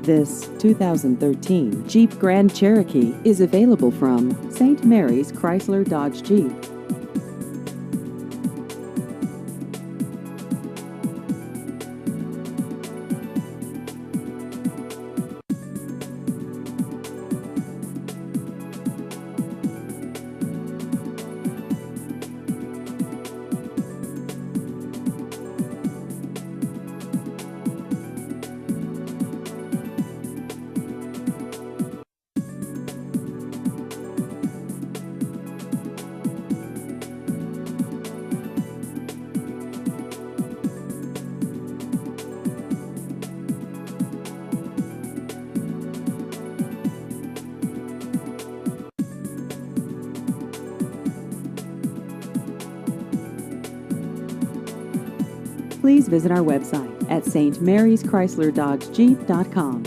This 2013 Jeep Grand Cherokee is available from St. Mary's Chrysler Dodge Jeep. Please visit our website at stmaryschryslerDodgeJeep.com.